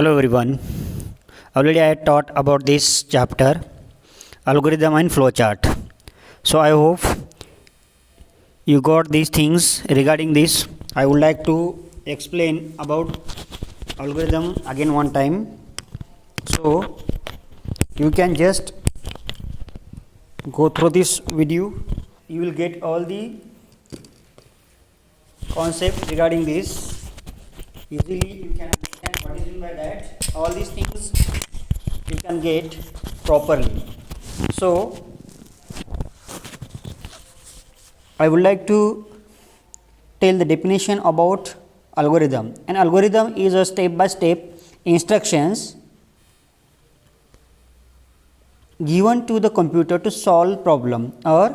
Hello everyone. Already I taught about this chapter algorithm and flowchart. So I hope you got these things regarding this. I would like to explain about algorithm again one time. So you can just go through this video. You will get all the concept regarding this. Easily you can understand what is meant by that. All these things you can get properly. So I would like to tell the definition about algorithm. An algorithm is a step by step instructions given to the computer to solve problem or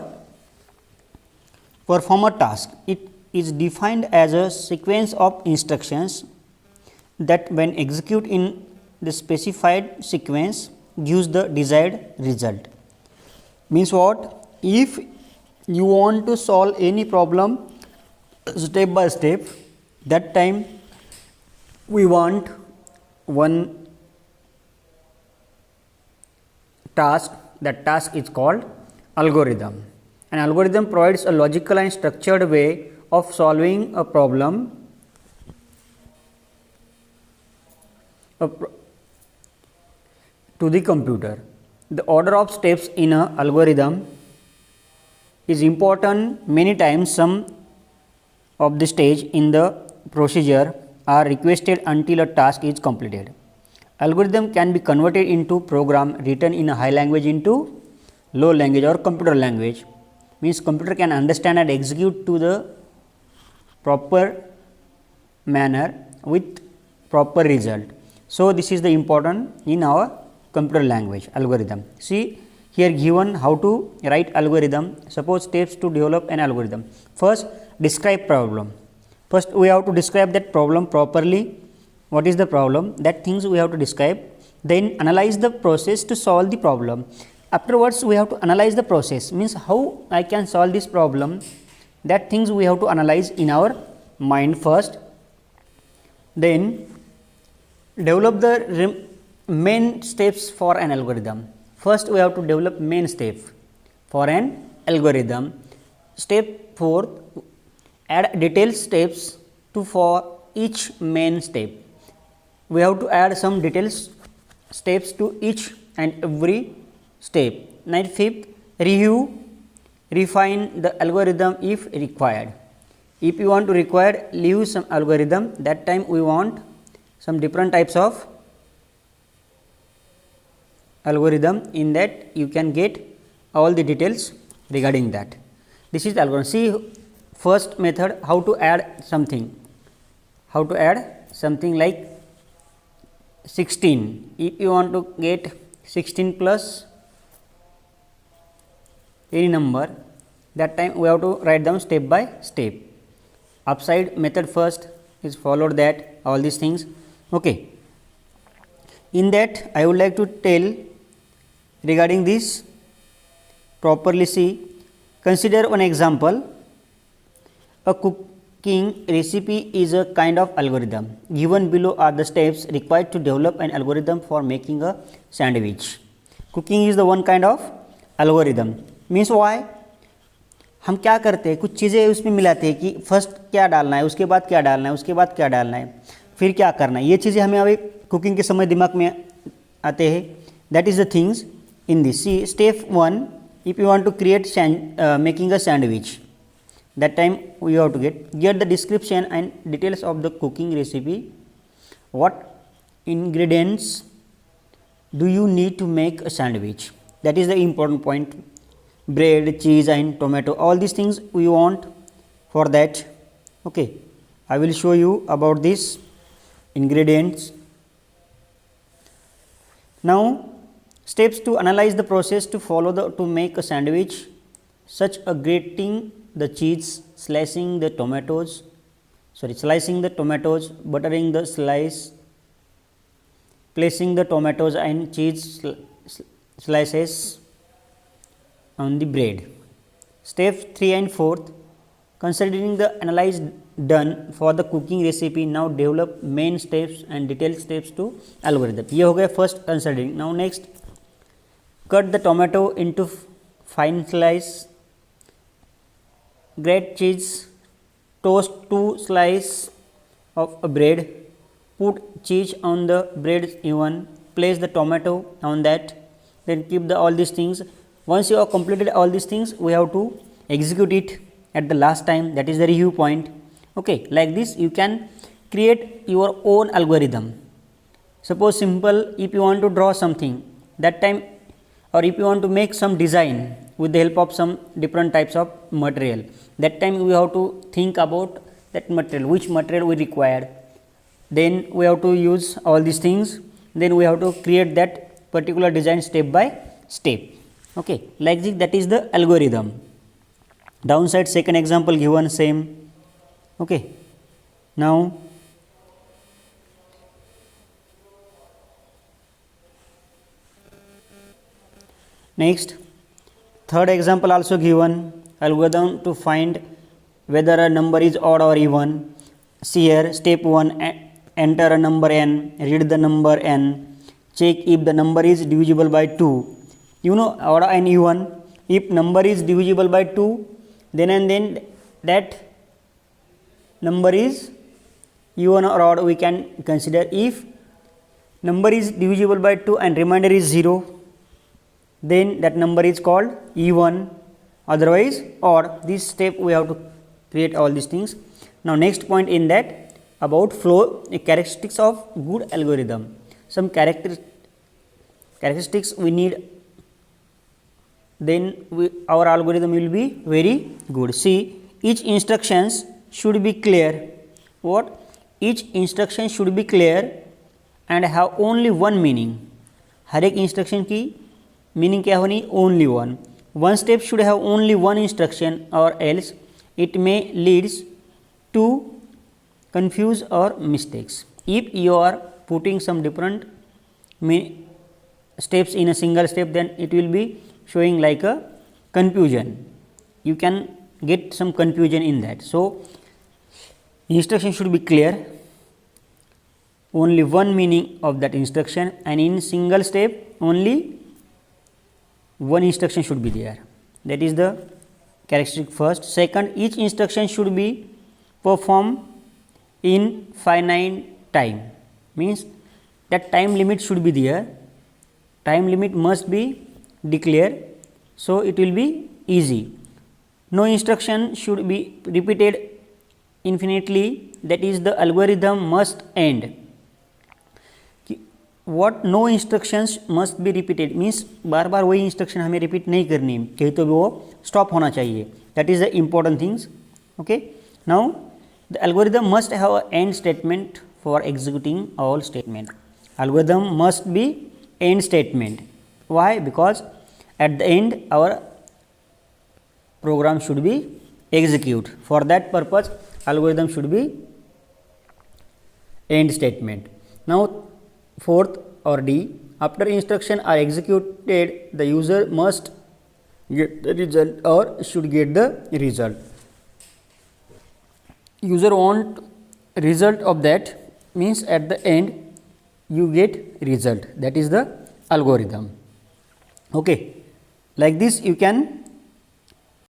perform a task. It is defined as a sequence of instructions that when executed in the specified sequence gives the desired result. Means what? If you want to solve any problem step by step, that time we want one task. That task is called algorithm. An algorithm provides a logical and structured way of solving a problem to the computer. The order of steps in an algorithm is important. Many times some of the stage in the procedure are requested until a task is completed. Algorithm can be converted into program written in a high language into low language or computer language. Means computer can understand and execute to the proper manner with proper result. So this is the important in our computer language algorithm. See here given how to write algorithm. Suppose steps to develop an algorithm. First, describe problem. First we have to describe that problem properly. What is the problem? That things we have to describe. Then analyze the process to solve the problem. Afterwards we have to analyze the process, means how I can solve this problem. That things we have to analyze in our mind first. Then develop the main steps for an algorithm. First we have to develop main step for an algorithm. Step 4, add detailed steps to for each main step. We have to add some details steps to each and every step. 5th, review, refine the algorithm if required. If you want to leave some algorithm, that time we want some different types of algorithm. In that you can get all the details regarding that. This is the algorithm. See first method, how to add something. How to add something like 16. If you want to get 16 plus any number, that time we have to write down step by step. Upside method first is followed that all these things. Okay. In that I would like to tell regarding this properly. See, consider one example. A cooking recipe is a kind of algorithm. Given below are the steps required to develop an algorithm for making a sandwich. Cooking is the one kind of algorithm. Means why हम क्या करते हैं, कुछ चीज़ें उसमें मिलाते हैं कि फर्स्ट क्या डालना है, उसके बाद क्या डालना है, उसके बाद क्या डालना है, फिर क्या करना है. ये चीज़ें हमें अभी कुकिंग के समय दिमाग में आते हैं. That is the things in this. See step 1, if you want to create making a sandwich, that time we have to get the description and details of the cooking recipe. What ingredients do you need to make a sandwich? That is the important point. Bread, cheese and tomato, all these things we want for that. Okay, I will show you about these ingredients. Now steps to analyze the process to follow to make a sandwich, such a grating the cheese, slicing the tomatoes, buttering the slice, placing the tomatoes and cheese slices on the bread. Steps 3 and 4, considering the analyzed done for the cooking recipe. Now develop main steps and detailed steps to algorithm. ये हो गया first considering. Now next, cut the tomato into fine slice, grate cheese, toast 2 slices of bread, put cheese on the bread even, place the tomato on that, then keep all these things. Once you have completed all these things, we have to execute it at the last time, that is the review point. Okay, like this you can create your own algorithm. Suppose simple, if you want to draw something that time, or if you want to make some design with the help of some different types of material, that time we have to think about that material, which material we require, then we have to use all these things, then we have to create that particular design step by step. Okay, like this, that is the algorithm. Downside second example given same. Okay, now next, third example also given, algorithm to find whether a number is odd or even. See here, step 1, enter a number n, read the number n, check if the number is divisible by 2. You know odd and even, if number is divisible by 2, then and then that number is even or odd we can consider. If number is divisible by 2 and remainder is 0, then that number is called even, otherwise odd. This step we have to create all these things. Now next point in that, about flow, characteristics of good algorithm. Some characteristics we need, then our algorithm will be very good. See, each instructions should be clear. What? Each instruction should be clear and have only one meaning. हर एक instruction की meaning क्या होनी? Only one. One step should have only one instruction, or else it may leads to confuse or mistakes. If you are putting some different steps in a single step, then it will be showing like a confusion. You can get some confusion in that. So instruction should be clear, only one meaning of that instruction, and in single step only one instruction should be there. That is the characteristic first. Second, each instruction should be performed in finite time, means that time limit should be there. Time limit must be declared, so it will be easy. No instruction should be repeated infinitely, that is the algorithm must end. What no instructions must be repeated means बार बार वही instruction हमें repeat नहीं करनी, कहीं तो भी वो stop होना चाहिए. That is the important things. Okay. Now the algorithm must have an end statement for executing all statement. Algorithm must be end statement. Why? Because at the end our program should be execute. For that purpose algorithm should be end statement. Now fourth or D, after instruction are executed, the user must get the result or should get the result. User want result of that, means at the end you get result, that is the algorithm. Okay, like this you can